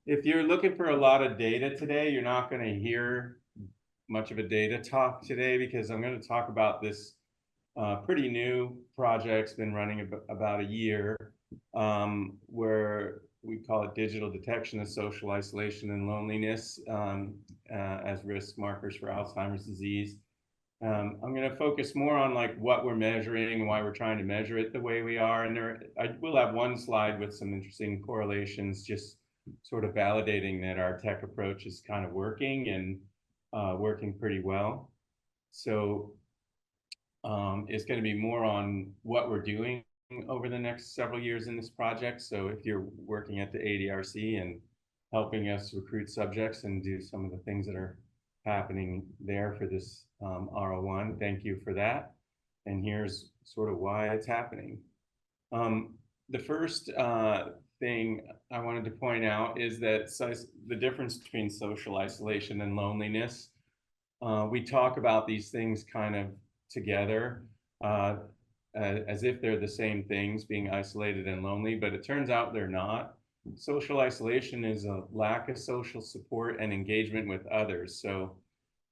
If you're looking for a lot of data today, you're not going to hear much of a data talk today because I'm going to talk about this pretty new project. It's been running about a year, where we call it digital detection of social isolation and loneliness as risk markers for Alzheimer's disease. I'm going to focus more on like what we're measuring and why we're trying to measure it the way we are. And I will have one slide with some interesting correlations, just sort of validating that our tech approach is kind of working and working pretty well. So it's going to be more on what we're doing over the next several years in this project. So if you're working at the ADRC and helping us recruit subjects and do some of the things that are happening there for this R01, thank you for that. And here's sort of why it's happening. The first thing I wanted to point out is that the difference between social isolation and loneliness. We talk about these things kind of together as if they're the same things, being isolated and lonely, but it turns out they're not. Social isolation is a lack of social support and engagement with others. So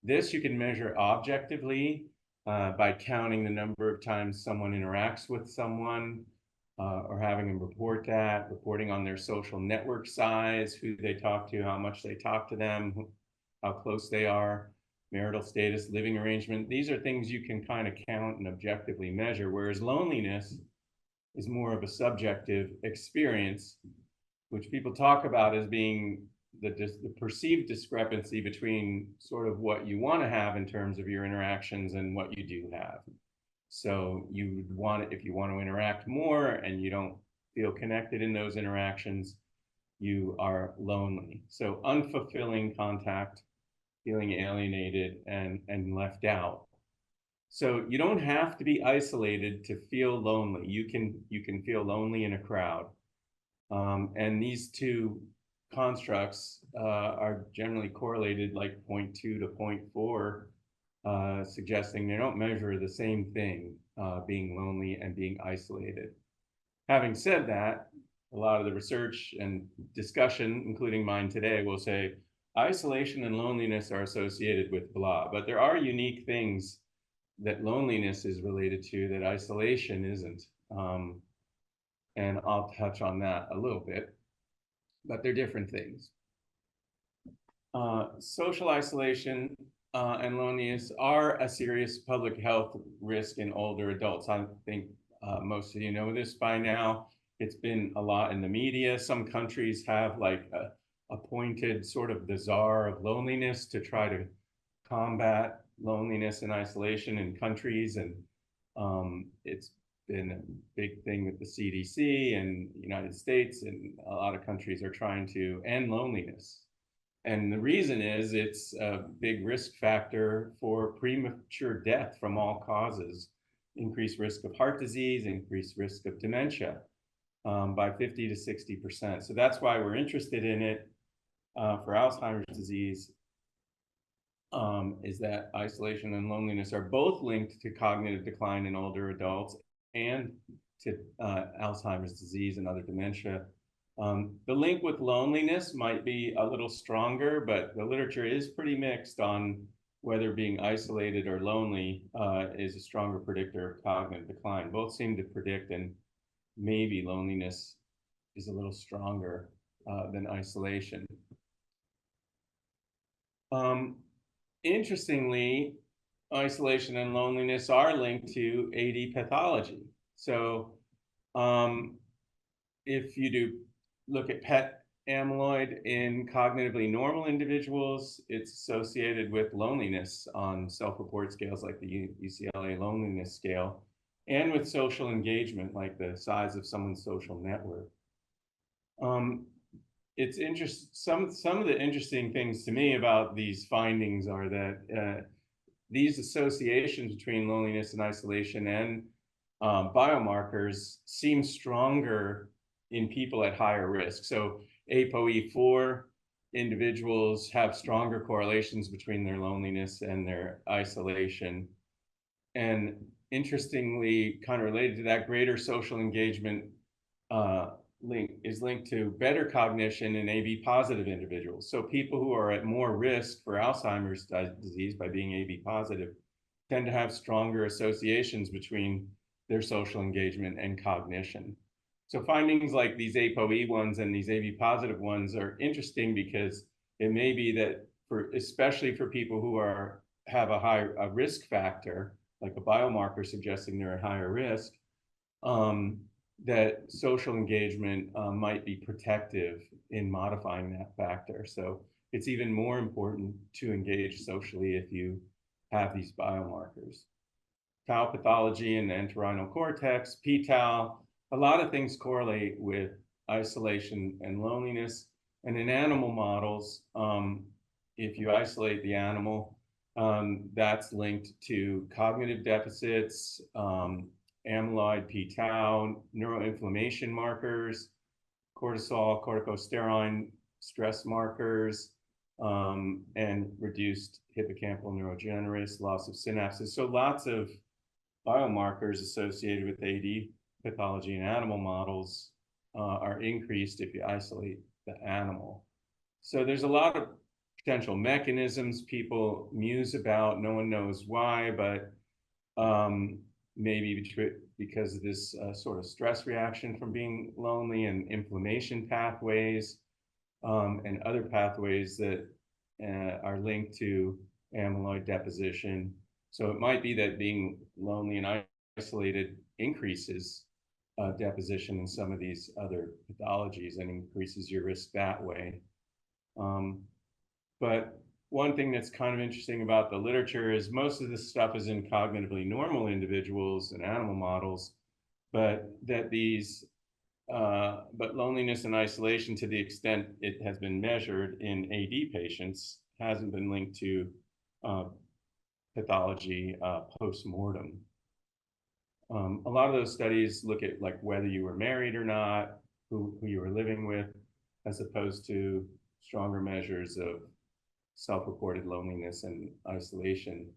this you can measure objectively by counting the number of times someone interacts with someone or having them report that, reporting on their social network size, who they talk to, how much they talk to them, how close they are, marital status, living arrangement. These are things you can kind of count and objectively measure, whereas loneliness is more of a subjective experience, which people talk about as being the perceived discrepancy between sort of what you want to have in terms of your interactions and what you do have. So you would want it, if you want to interact more and you don't feel connected in those interactions, you are lonely. So unfulfilling contact, feeling alienated and left out. So you don't have to be isolated to feel lonely. You can feel lonely in a crowd. And these two constructs are generally correlated like 0.2 to 0.4, suggesting they don't measure the same thing, being lonely and being isolated. Having said that, a lot of the research and discussion, including mine today, will say isolation and loneliness are associated with blah, but there are unique things that loneliness is related to that isolation isn't. And I'll touch on that a little bit, but they're different things. Social isolation and loneliness are a serious public health risk in older adults. I think most of you know this by now. It's been a lot in the media. Some countries have like appointed sort of the czar of loneliness to try to combat loneliness and isolation in countries. And it's been a big thing with the CDC and the United States, and a lot of countries are trying to end loneliness. And the reason is it's a big risk factor for premature death from all causes, increased risk of heart disease, increased risk of dementia by 50 to 60%. So that's why we're interested in it for Alzheimer's disease, is that isolation and loneliness are both linked to cognitive decline in older adults and to Alzheimer's disease and other dementia. The link with loneliness might be a little stronger, but the literature is pretty mixed on whether being isolated or lonely is a stronger predictor of cognitive decline. Both seem to predict, and maybe loneliness is a little stronger than isolation. Interestingly, isolation and loneliness are linked to AD pathology. So if you do look at PET amyloid in cognitively normal individuals, it's associated with loneliness on self-report scales like the UCLA loneliness scale, and with social engagement, like the size of someone's social network. It's interesting. Some of the interesting things to me about these findings are that these associations between loneliness and isolation and biomarkers seem stronger in people at higher risk. So ApoE4 individuals have stronger correlations between their loneliness and their isolation. And interestingly, kind of related to that, greater social engagement is linked to better cognition in AB positive individuals. So people who are at more risk for Alzheimer's disease by being AB positive tend to have stronger associations between their social engagement and cognition. So findings like these ApoE ones and these AB positive ones are interesting because it may be that especially for people who have a risk factor, like a biomarker suggesting they're at higher risk, that social engagement might be protective in modifying that factor. So it's even more important to engage socially if you have these biomarkers. Tau pathology in the entorhinal cortex, p-tau, a lot of things correlate with isolation and loneliness. And in animal models, if you isolate the animal, that's linked to cognitive deficits, amyloid, p-tau, neuroinflammation markers, cortisol, corticosteroid stress markers, and reduced hippocampal neurogenesis, loss of synapses. So lots of biomarkers associated with AD pathology in animal models are increased if you isolate the animal. So there's a lot of potential mechanisms people muse about. No one knows why, but maybe because of this sort of stress reaction from being lonely and inflammation pathways and other pathways that are linked to amyloid deposition. So it might be that being lonely and isolated increases deposition in some of these other pathologies and increases your risk that way. But one thing that's kind of interesting about the literature is most of this stuff is in cognitively normal individuals and animal models, but loneliness and isolation, to the extent it has been measured in AD patients, hasn't been linked to pathology post-mortem. A lot of those studies look at like whether you were married or not, who you were living with, as opposed to stronger measures of self-reported loneliness and isolation,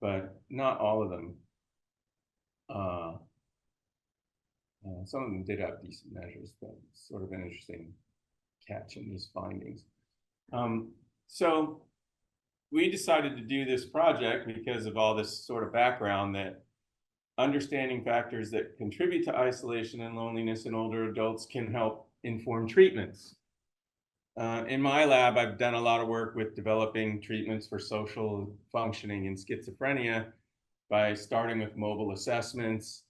but not all of them. Some of them did have decent measures, but it's sort of an interesting catch in these findings. So we decided to do this project because of all this sort of background that understanding factors that contribute to isolation and loneliness in older adults can help inform treatments. In my lab, I've done a lot of work with developing treatments for social functioning in schizophrenia by starting with mobile assessments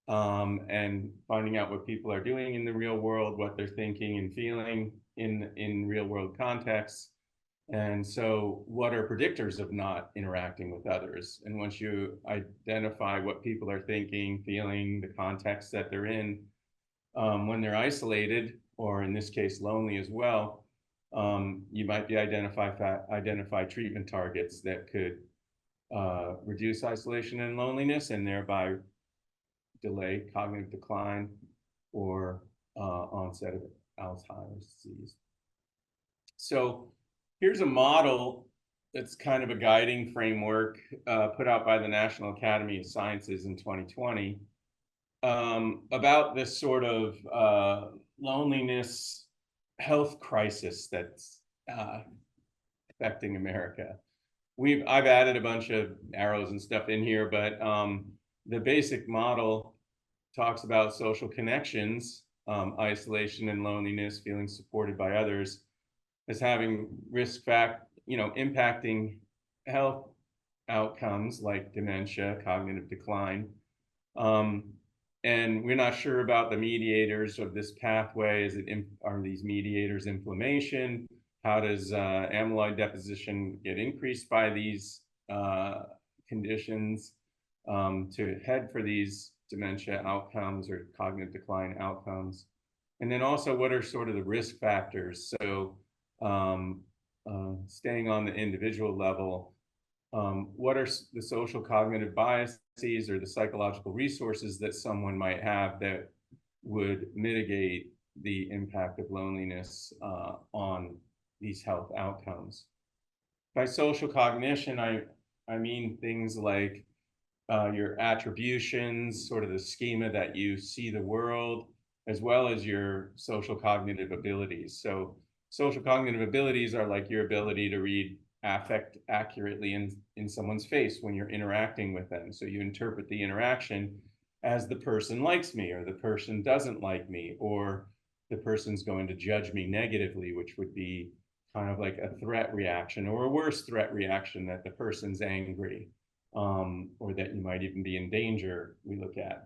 and finding out what people are doing in the real world, what they're thinking and feeling in real world contexts. And so what are predictors of not interacting with others? And once you identify what people are thinking, feeling, the context that they're in, when they're isolated, or in this case, lonely as well, you might be identify treatment targets that could reduce isolation and loneliness and thereby delay cognitive decline or onset of Alzheimer's disease. So here's a model that's kind of a guiding framework put out by the National Academy of Sciences in 2020 about this sort of loneliness health crisis that's affecting America. I've added a bunch of arrows and stuff in here, but the basic model talks about social connections, isolation and loneliness, feeling supported by others, as having impacting health outcomes like dementia, cognitive decline. And we're not sure about the mediators of this pathway. Are these mediators inflammation? How does amyloid deposition get increased by these conditions to head for these dementia outcomes or cognitive decline outcomes? And then also, what are sort of the risk factors? So staying on the individual level, what are the social cognitive biases or the psychological resources that someone might have that would mitigate the impact of loneliness on these health outcomes? By social cognition, I mean things like your attributions, sort of the schema that you see the world, as well as your social cognitive abilities. So social cognitive abilities are like your ability to read affect accurately in someone's face when you're interacting with them. So you interpret the interaction as the person likes me, or the person doesn't like me, or the person's going to judge me negatively, which would be kind of like a threat reaction, or a worse threat reaction, that the person's angry, or that you might even be in danger. We look at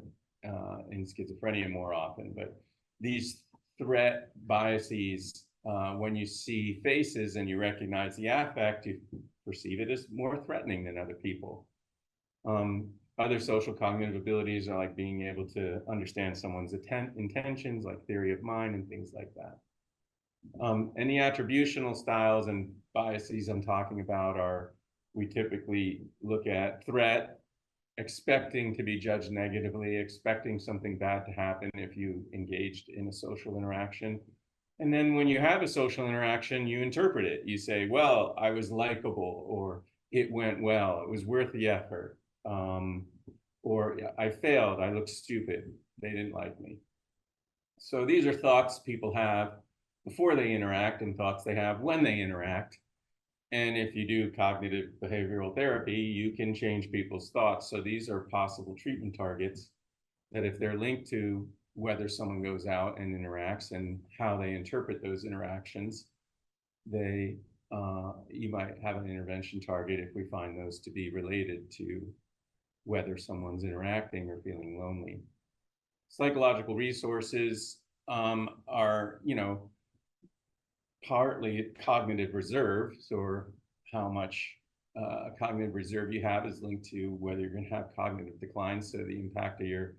in schizophrenia more often. But these threat biases, when you see faces and you recognize the affect, you perceive it as more threatening than other people. Other social cognitive abilities are like being able to understand someone's intentions, like theory of mind and things like that. And the attributional styles and biases I'm talking about are, we typically look at threat, expecting to be judged negatively, expecting something bad to happen if you engaged in a social interaction. And then when you have a social interaction, you interpret it. You say, well, I was likable, or it went well, it was worth the effort, or I failed, I looked stupid, they didn't like me. So these are thoughts people have before they interact and thoughts they have when they interact. And if you do cognitive behavioral therapy, you can change people's thoughts. So these are possible treatment targets that, if they're linked to whether someone goes out and interacts and how they interpret those interactions, you might have an intervention target if we find those to be related to whether someone's interacting or feeling lonely. Psychological resources are, partly cognitive reserves, or how much cognitive reserve you have is linked to whether you're going to have cognitive decline. So the impact of your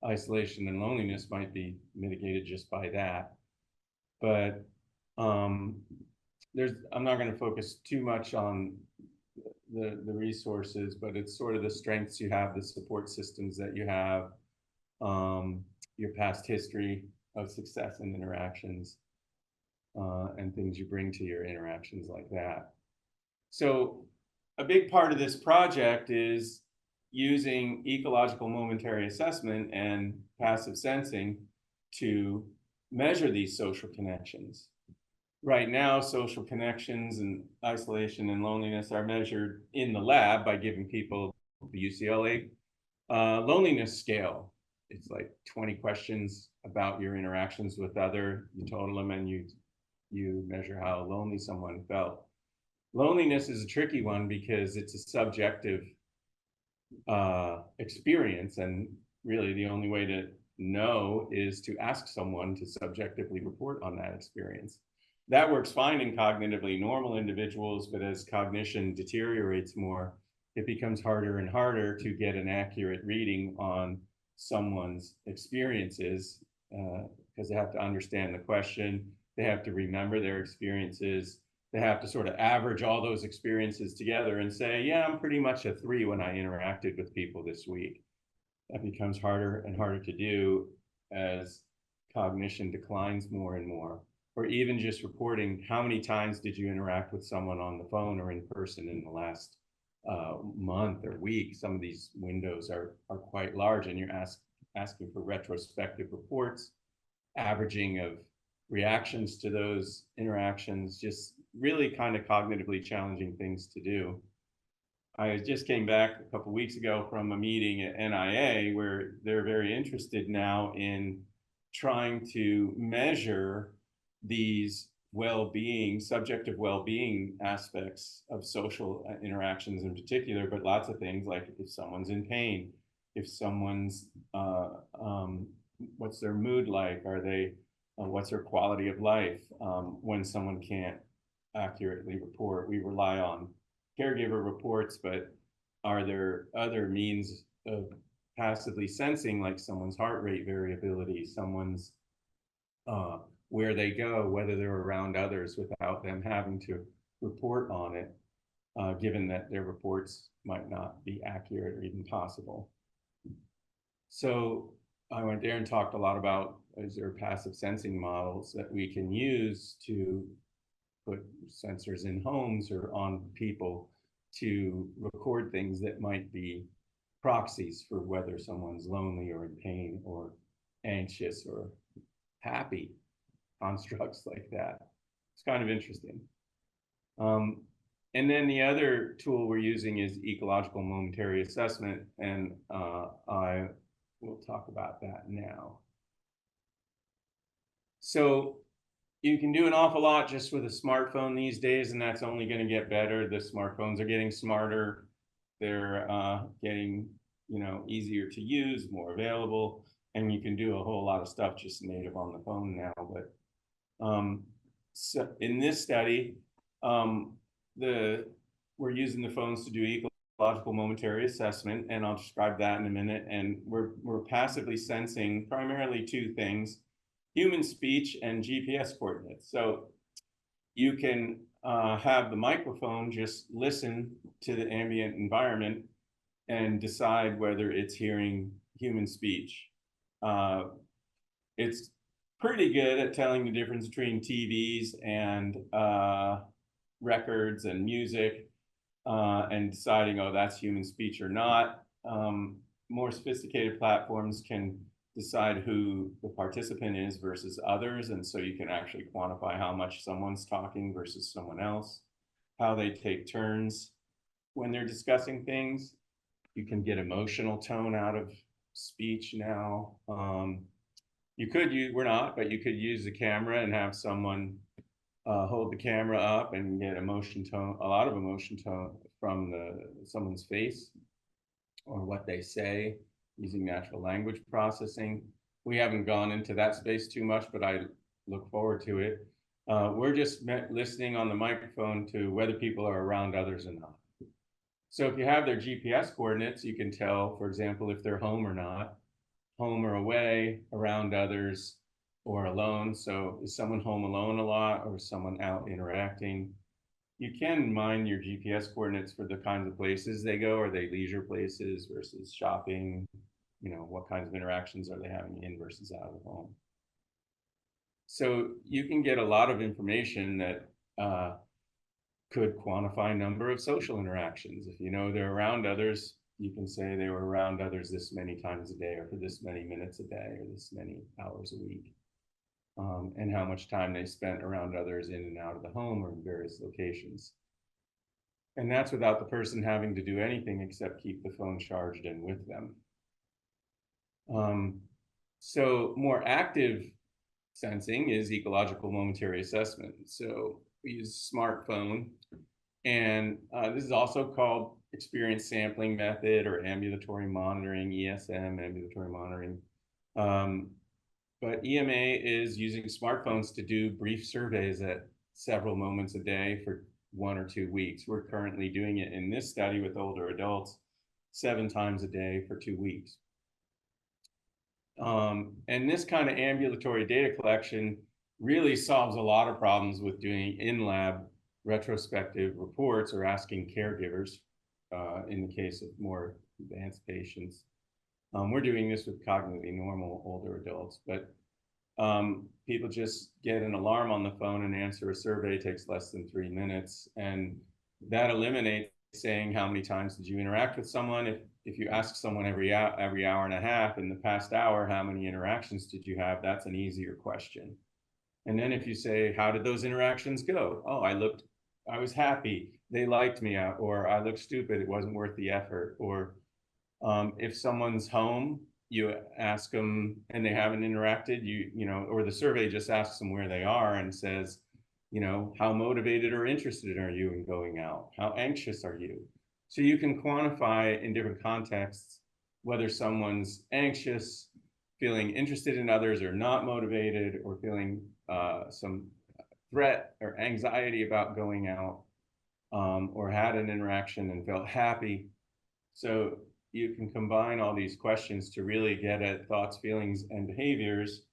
isolation and loneliness might be mitigated just by that. But I'm not going to focus too much on the resources, but it's sort of the strengths you have, the support systems that you have, your past history of success and interactions, and things you bring to your interactions like that. So a big part of this project is using ecological momentary assessment and passive sensing to measure these social connections. Right now, social connections and isolation and loneliness are measured in the lab by giving people the UCLA loneliness scale. It's like 20 questions about your interactions with you total them, and you measure how lonely someone felt. Loneliness is a tricky one because it's a subjective experience, and really the only way to know is to ask someone to subjectively report on that experience. That works fine in cognitively normal individuals, but as cognition deteriorates more, it becomes harder and harder to get an accurate reading on someone's experiences, because they have to understand the question, they have to remember their experiences, they have to sort of average all those experiences together and say, yeah, I'm pretty much a 3 when I interacted with people this week. That becomes harder and harder to do as cognition declines more and more. Or even just reporting, how many times did you interact with someone on the phone or in person in the last month or week? Some of these windows are quite large, and you're asking for retrospective reports, averaging of reactions to those interactions, just really kind of cognitively challenging things to do. I just came back a couple of weeks ago from a meeting at NIA where they're very interested now in trying to measure these well-being, subjective well-being aspects of social interactions in particular, but lots of things like if someone's in pain, if someone's, what's their mood like? Are they, what's their quality of life? When someone can't accurately report, we rely on caregiver reports, but are there other means of passively sensing, like someone's heart rate variability, someone's where they go, whether they're around others without them having to report on it, given that their reports might not be accurate or even possible. So I went there and talked a lot about, is there passive sensing models that we can use to put sensors in homes or on people to record things that might be proxies for whether someone's lonely or in pain or anxious or happy constructs like that. It's kind of interesting. And then the other tool we're using is ecological momentary assessment, and I will talk about that now. So you can do an awful lot just with a smartphone these days, and that's only going to get better. The smartphones are getting smarter. They're getting, easier to use, more available, and you can do a whole lot of stuff just native on the phone now. But so in this study, we're using the phones to do ecological momentary assessment, and I'll describe that in a minute. And we're passively sensing primarily two things: human speech and GPS coordinates. So you can have the microphone just listen to the ambient environment and decide whether it's hearing human speech. It's pretty good at telling the difference between TVs and records and music, and deciding, oh, that's human speech or not. More sophisticated platforms can decide who the participant is versus others, and so you can actually quantify how much someone's talking versus someone else, how they take turns when they're discussing things. You can get emotional tone out of speech now. You could use, we're not, but you could use the camera and have someone hold the camera up and get emotion tone, a lot of emotion tone from someone's face or what they say using natural language processing. We haven't gone into that space too much, but I look forward to it. We're just listening on the microphone to whether people are around others or not. So if you have their GPS coordinates, you can tell, for example, if they're home or not, home or away, around others, or alone. So is someone home alone a lot, or is someone out interacting? You can mine your GPS coordinates for the kinds of places they go. Are they leisure places versus shopping? What kinds of interactions are they having in versus out of the home? So you can get a lot of information that could quantify number of social interactions. If you know they're around others, you can say they were around others this many times a day, or for this many minutes a day, or this many hours a week. And how much time they spent around others in and out of the home or in various locations. And that's without the person having to do anything except keep the phone charged and with them. So more active sensing is ecological momentary assessment. So we use smartphone, and this is also called experience sampling method or ambulatory monitoring, ESM, ambulatory monitoring. But EMA is using smartphones to do brief surveys at several moments a day for 1 or 2 weeks. We're currently doing it in this study with older adults 7 times a day for 2 weeks. And this kind of ambulatory data collection really solves a lot of problems with doing in-lab retrospective reports or asking caregivers in the case of more advanced patients. We're doing this with cognitively normal older adults, but people just get an alarm on the phone and answer a survey. It takes less than 3 minutes, and that eliminates saying how many times did you interact with someone. If you ask someone every hour and a half, in the past hour, how many interactions did you have, that's an easier question. And then if you say, how did those interactions go? Oh, I was happy, they liked me, or I looked stupid, it wasn't worth the effort. Or if someone's home, you ask them and they haven't interacted, or the survey just asks them where they are and says, how motivated or interested are you in going out? How anxious are you? So you can quantify in different contexts whether someone's anxious, feeling interested in others, or not motivated, or feeling some threat or anxiety about going out, or had an interaction and felt happy. So you can combine all these questions to really get at thoughts, feelings, and behaviors,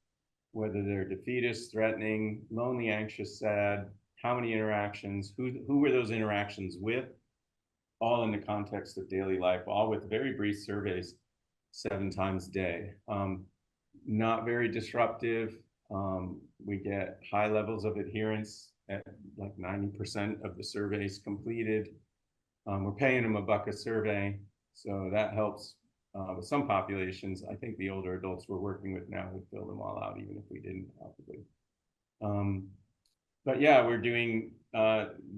whether they're defeatist, threatening, lonely, anxious, sad, how many interactions, who were those interactions with, all in the context of daily life, all with very brief surveys 7 times a day. Not very disruptive. We get high levels of adherence at like 90% of the surveys completed. We're paying them $1 a survey, so that helps with some populations. I think the older adults we're working with now would fill them all out, even if we didn't probably. But yeah, we're doing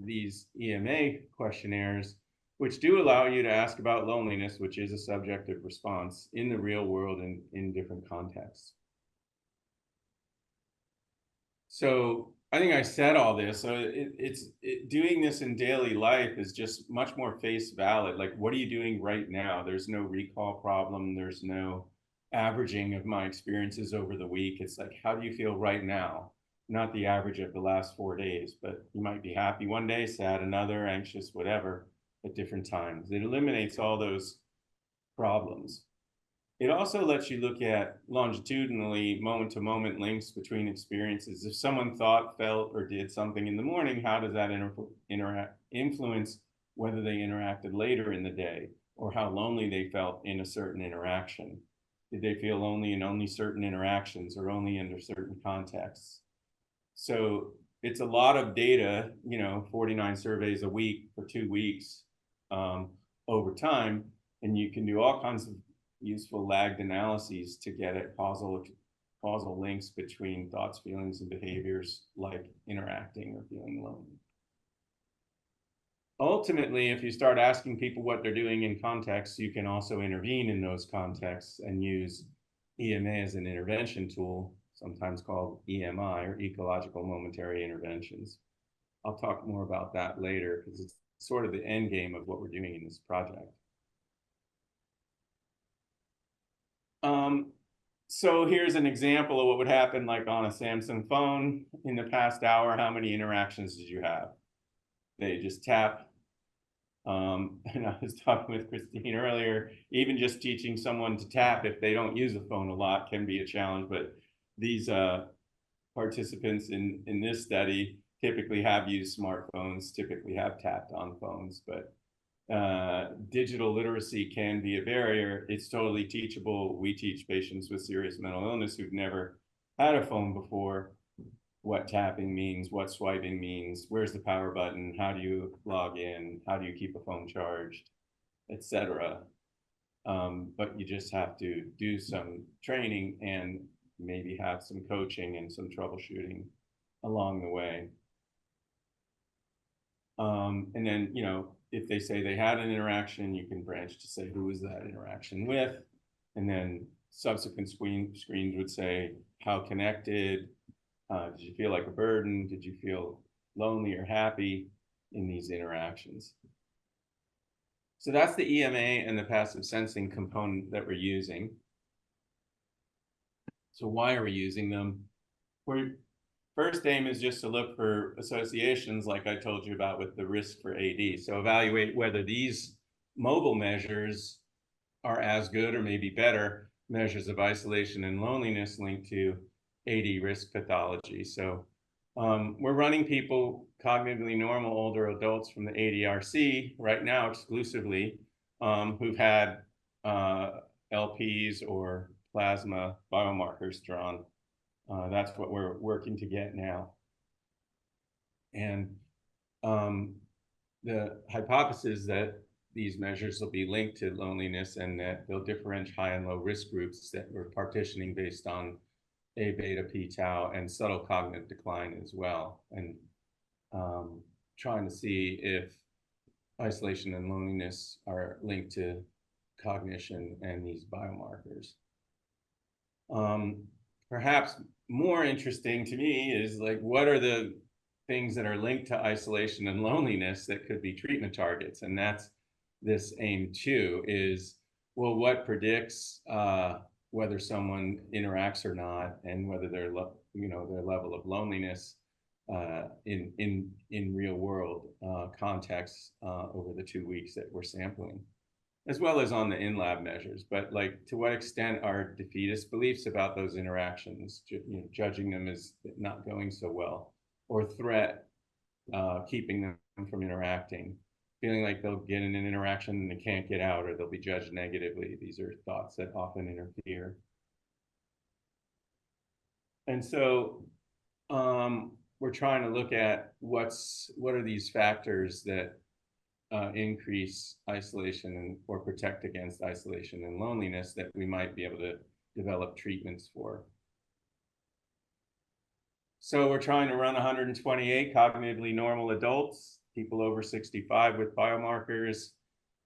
these EMA questionnaires, which do allow you to ask about loneliness, which is a subjective response in the real world and in different contexts. So I think I said all this. So doing this in daily life is just much more face valid. Like, what are you doing right now? There's no recall problem. There's no averaging of my experiences over the week. It's like, how do you feel right now? Not the average of the last 4 days, but you might be happy one day, sad another, anxious, whatever, at different times. It eliminates all those problems. It also lets you look at longitudinally, moment-to-moment links between experiences. If someone thought, felt, or did something in the morning, how does that influence whether they interacted later in the day, or how lonely they felt in a certain interaction? Did they feel lonely in only certain interactions or only under certain contexts? So it's a lot of data, 49 surveys a week for 2 weeks over time, and you can do all kinds of useful lagged analyses to get at causal links between thoughts, feelings, and behaviors like interacting or feeling lonely. Ultimately, if you start asking people what they're doing in context, you can also intervene in those contexts and use EMA as an intervention tool, sometimes called EMI, or ecological momentary interventions. I'll talk more about that later because it's sort of the end game of what we're doing in this project. So here's an example of what would happen like on a Samsung phone. In the past hour, how many interactions did you have? They just tap. And I was talking with Christine earlier, even just teaching someone to tap if they don't use a phone a lot can be a challenge, but these participants in this study typically have used smartphones, typically have tapped on phones, but digital literacy can be a barrier. It's totally teachable. We teach patients with serious mental illness who've never had a phone before what tapping means, what swiping means, where's the power button, how do you log in, how do you keep a phone charged, etc. But you just have to do some training and maybe have some coaching and some troubleshooting along the way. And then, if they say they had an interaction, you can branch to say, who was that interaction with? And then subsequent screens would say, how connected? Did you feel like a burden? Did you feel lonely or happy in these interactions? So that's the EMA and the passive sensing component that we're using. So why are we using them? First aim is just to look for associations like I told you about with the risk for AD. So evaluate whether these mobile measures are as good or maybe better measures of isolation and loneliness linked to AD risk pathology. So we're running people, cognitively normal older adults from the ADRC right now exclusively, who've had LPs or plasma biomarkers drawn. That's what we're working to get now. And the hypothesis that these measures will be linked to loneliness and that they'll differentiate high and low risk groups that we're partitioning based on A beta, P tau, and subtle cognitive decline as well. And trying to see if isolation and loneliness are linked to cognition and these biomarkers. Perhaps more interesting to me is like, what are the things that are linked to isolation and loneliness that could be treatment targets? And that's this aim too, is, well, what predicts whether someone interacts or not, and whether their level of loneliness in real world contexts over the 2 weeks that we're sampling, as well as on the in-lab measures. But like, to what extent are defeatist beliefs about those interactions, judging them as not going so well, or threat keeping them from interacting, feeling like they'll get in an interaction and they can't get out, or they'll be judged negatively. These are thoughts that often interfere. And so we're trying to look at what are these factors that increase isolation or protect against isolation and loneliness that we might be able to develop treatments for. So we're trying to run 128 cognitively normal adults, people over 65 with biomarkers.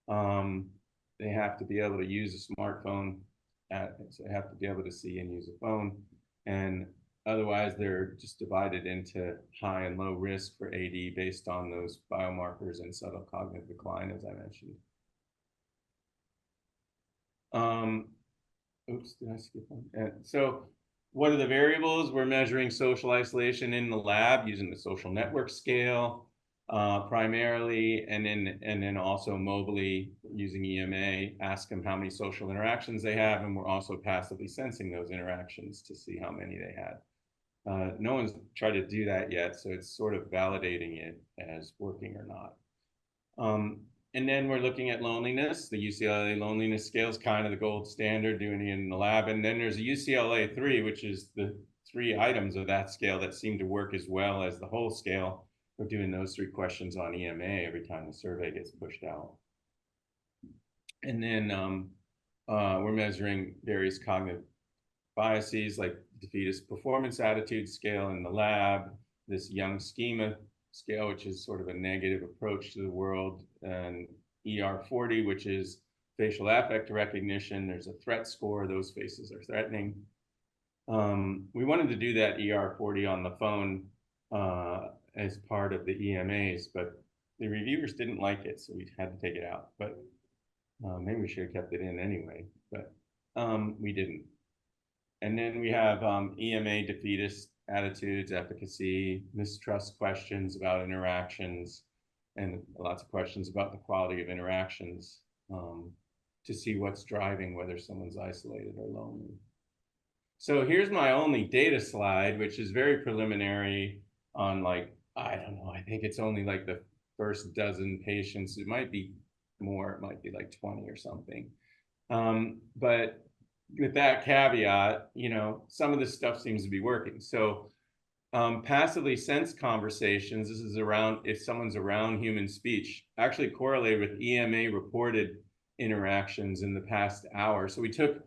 They have to be able to use a smartphone. So they have to be able to see and use a phone. And otherwise, they're just divided into high and low risk for AD based on those biomarkers and subtle cognitive decline, as I mentioned. Oops, did I skip one? So what are the variables? We're measuring social isolation in the lab using the social network scale primarily, and then also mobily using EMA, ask them how many social interactions they have, and we're also passively sensing those interactions to see how many they had. No one's tried to do that yet, so it's sort of validating it as working or not. And then we're looking at loneliness. The UCLA loneliness scale is kind of the gold standard, doing it in the lab. And then there's a UCLA 3, which is the 3 items of that scale that seem to work as well as the whole scale. We're doing those 3 questions on EMA every time the survey gets pushed out. And then we're measuring various cognitive biases like defeatist performance attitude scale in the lab, this Young schema scale, which is sort of a negative approach to the world, and ER40, which is facial affect recognition. There's a threat score. Those faces are threatening. We wanted to do that ER40 on the phone as part of the EMAs, but the reviewers didn't like it, so we had to take it out. But maybe we should have kept it in anyway, but we didn't. And then we have EMA defeatist attitudes, efficacy, mistrust questions about interactions, and lots of questions about the quality of interactions to see what's driving whether someone's isolated or lonely. So here's my only data slide, which is very preliminary on, like, I don't know, I think it's only like the first dozen patients. It might be more, it might be like 20 or something. But with that caveat, you know, some of this stuff seems to be working. So passively sensed conversations, this is around if someone's around human speech, actually correlated with EMA reported interactions in the past hour. So we took,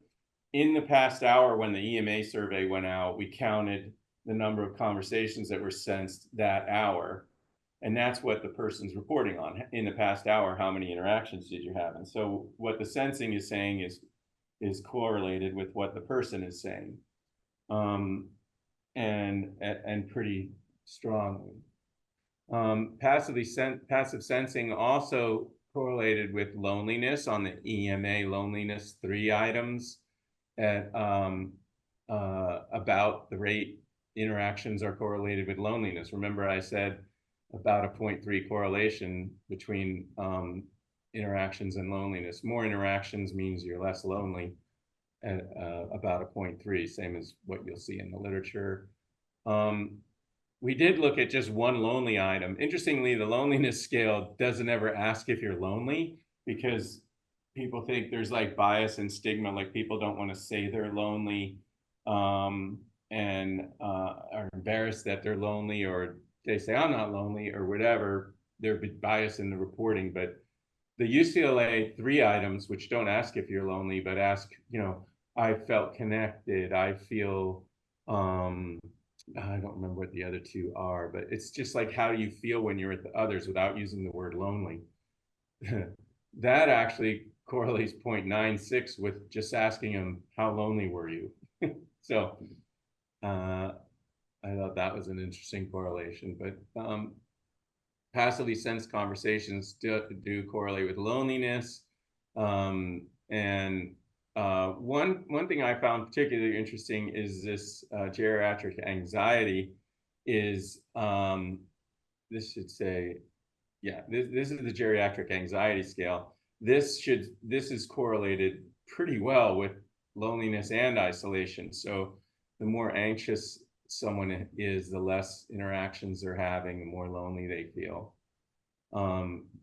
in the past hour when the EMA survey went out, we counted the number of conversations that were sensed that hour. And that's what the person's reporting on. In the past hour, how many interactions did you have? And so what the sensing is saying is correlated with what the person is saying, and pretty strongly. Passive sensing also correlated with loneliness on the EMA loneliness 3 items at about the rate interactions are correlated with loneliness. Remember I said about a 0.3 correlation between interactions and loneliness. More interactions means you're less lonely at about a 0.3, same as what you'll see in the literature. We did look at just one lonely item. Interestingly, the loneliness scale doesn't ever ask if you're lonely, because people think there's like bias and stigma, like people don't want to say they're lonely and are embarrassed that they're lonely, or they say I'm not lonely or whatever. There'd be bias in the reporting, but the UCLA 3 items, which don't ask if you're lonely, but ask, you know, I felt connected, I feel, I don't remember what the other 2 are, but it's just like, how do you feel when you're with the others without using the word lonely? That actually correlates 0.96 with just asking them, how lonely were you? So I thought that was an interesting correlation, but passively sensed conversations do correlate with loneliness. And one thing I found particularly interesting is this geriatric anxiety is, this should say, yeah, this is the geriatric anxiety scale. This is correlated pretty well with loneliness and isolation. So the more anxious someone is, the less interactions they're having, the more lonely they feel.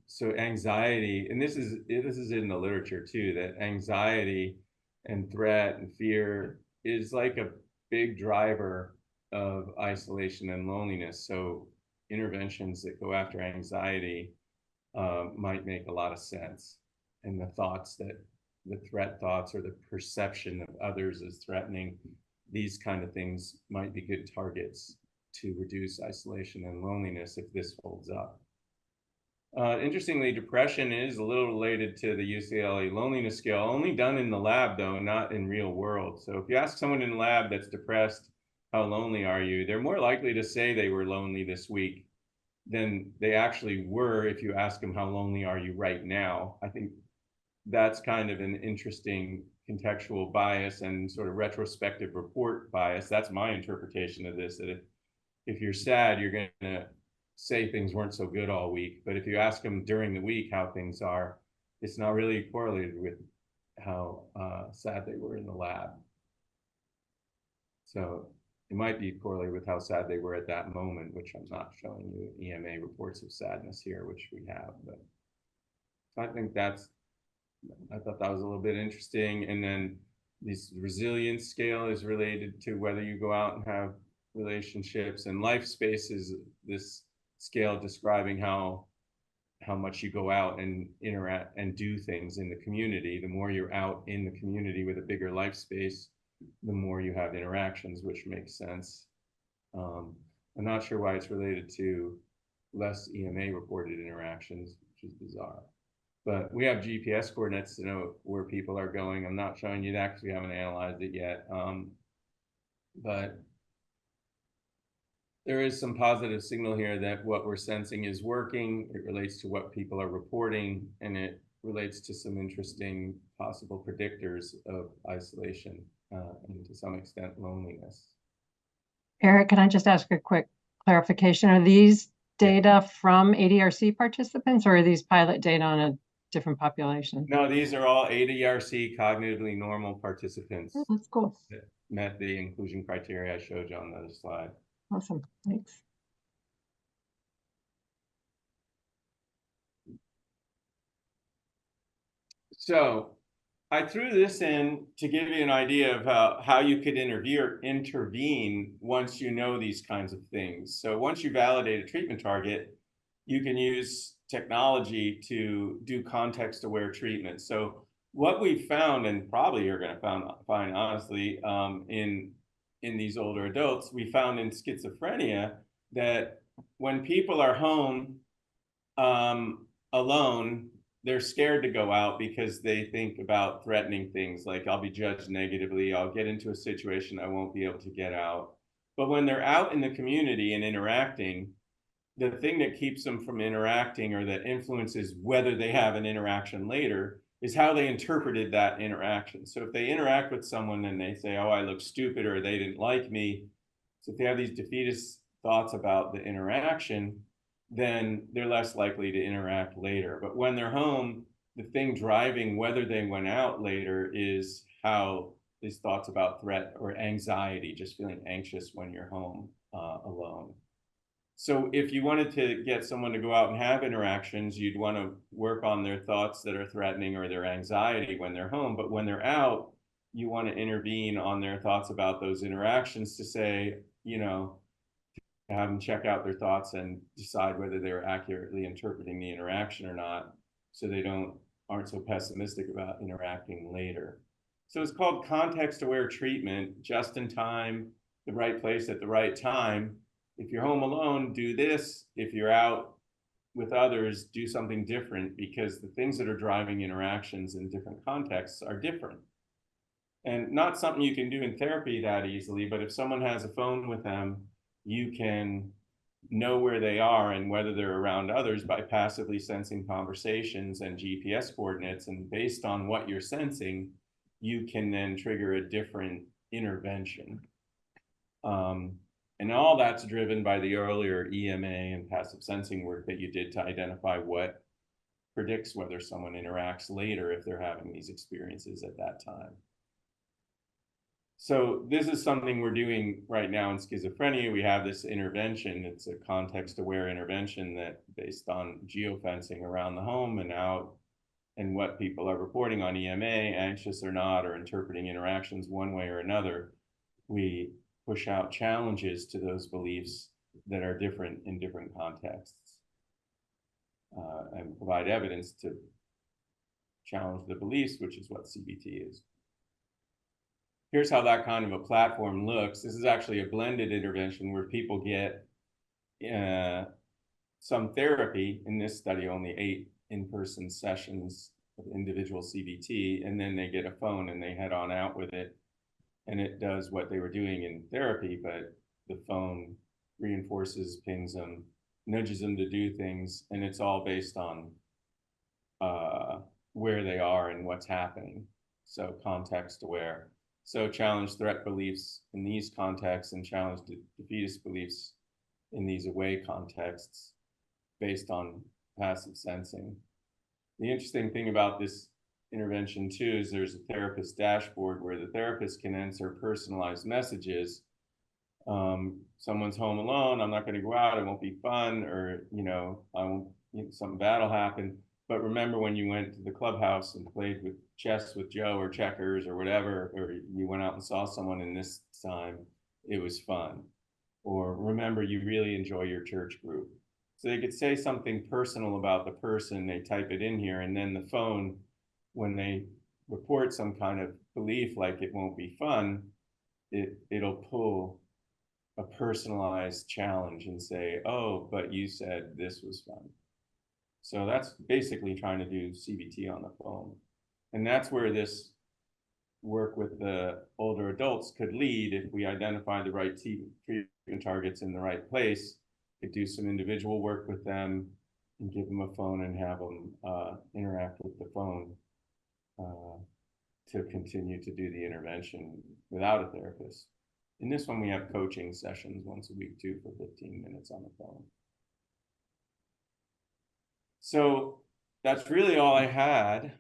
So anxiety, and this is in the literature too, that anxiety and threat and fear is like a big driver of isolation and loneliness. So interventions that go after anxiety might make a lot of sense. And the thoughts that the threat thoughts or the perception of others as threatening, these kind of things might be good targets to reduce isolation and loneliness if this holds up. Interestingly, depression is a little related to the UCLA loneliness scale, only done in the lab though, not in real world. So if you ask someone in the lab that's depressed, how lonely are you? They're more likely to say they were lonely this week than they actually were if you ask them how lonely are you right now. I think that's kind of an interesting contextual bias and sort of retrospective report bias. That's my interpretation of this, that if you're sad, you're going to say things weren't so good all week. But if you ask them during the week how things are, it's not really correlated with how sad they were in the lab. So it might be correlated with how sad they were at that moment, which I'm not showing you EMA reports of sadness here, which we have. But so I think I thought that was a little bit interesting. And then this resilience scale is related to whether you go out and have relationships, and life space is this scale describing how much you go out and interact and do things in the community. The more you're out in the community with a bigger life space, the more you have interactions, which makes sense. I'm not sure why it's related to less EMA reported interactions, which is bizarre. But we have GPS coordinates to know where people are going. I'm not showing you that because we haven't analyzed it yet. But there is some positive signal here that what we're sensing is working. It relates to what people are reporting, and it relates to some interesting possible predictors of isolation and to some extent loneliness. Eric, can I just ask a quick clarification? Are these data from ADRC participants, or are these pilot data on a different population? No, these are all ADRC cognitively normal participants. Oh, that's cool. That met the inclusion criteria I showed you on the other slide. Awesome, thanks. So I threw this in to give you an idea of how you could intervene once you know these kinds of things. So once you validate a treatment target, you can use technology to do context-aware treatment. So what we found, and probably you're going to find honestly, in these older adults, we found in schizophrenia that when people are home alone, they're scared to go out because they think about threatening things like, I'll be judged negatively, I'll get into a situation I won't be able to get out. But when they're out in the community and interacting, the thing that keeps them from interacting or that influences whether they have an interaction later is how they interpreted that interaction. So if they interact with someone and they say, oh, I look stupid, or they didn't like me. So if they have these defeatist thoughts about the interaction, then they're less likely to interact later. But when they're home, the thing driving whether they went out later is how these thoughts about threat or anxiety, just feeling anxious when you're home alone. So if you wanted to get someone to go out and have interactions, you'd want to work on their thoughts that are threatening or their anxiety when they're home. But when they're out, you want to intervene on their thoughts about those interactions to say, you know, have them check out their thoughts and decide whether they're accurately interpreting the interaction or not, so they aren't so pessimistic about interacting later. So it's called context-aware treatment, just in time, the right place at the right time. If you're home alone, do this. If you're out with others, do something different, because the things that are driving interactions in different contexts are different. And not something you can do in therapy that easily, but if someone has a phone with them, you can know where they are and whether they're around others by passively sensing conversations and GPS coordinates. And based on what you're sensing, you can then trigger a different intervention. And all that's driven by the earlier EMA and passive sensing work that you did to identify what predicts whether someone interacts later if they're having these experiences at that time. So this is something we're doing right now in schizophrenia. We have this intervention. It's a context-aware intervention that based on geofencing around the home and out and what people are reporting on EMA, anxious or not, or interpreting interactions one way or another, we push out challenges to those beliefs that are different in different contexts. and provide evidence to challenge the beliefs, which is what CBT is. Here's how that kind of a platform looks. This is actually a blended intervention where people get some therapy. In this study, only 8 in-person sessions of individual CBT, and then they get a phone and they head on out with it. And it does what they were doing in therapy, but the phone reinforces, pings them, nudges them to do things, and it's all based on where they are and what's happening. So context aware. So challenge threat beliefs in these contexts and challenge defeatist beliefs in these away contexts based on passive sensing. The interesting thing about this intervention too is there's a therapist dashboard where the therapist can answer personalized messages. Someone's home alone, I'm not going to go out, it won't be fun, or something bad will happen. But remember when you went to the clubhouse and played with chess with Joe or checkers or whatever, or you went out and saw someone in this time, it was fun. Or remember you really enjoy your church group. So they could say something personal about the person, they type it in here, and then the phone, when they report some kind of belief like it won't be fun, it'll pull a personalized challenge and say, oh, but you said this was fun. So that's basically trying to do CBT on the phone. And that's where this work with the older adults could lead if we identify the right treatment targets in the right place. Could do some individual work with them and give them a phone and have them interact with the phone to continue to do the intervention without a therapist. In this one, we have coaching sessions once a week too for 15 minutes on the phone. So that's really all I had.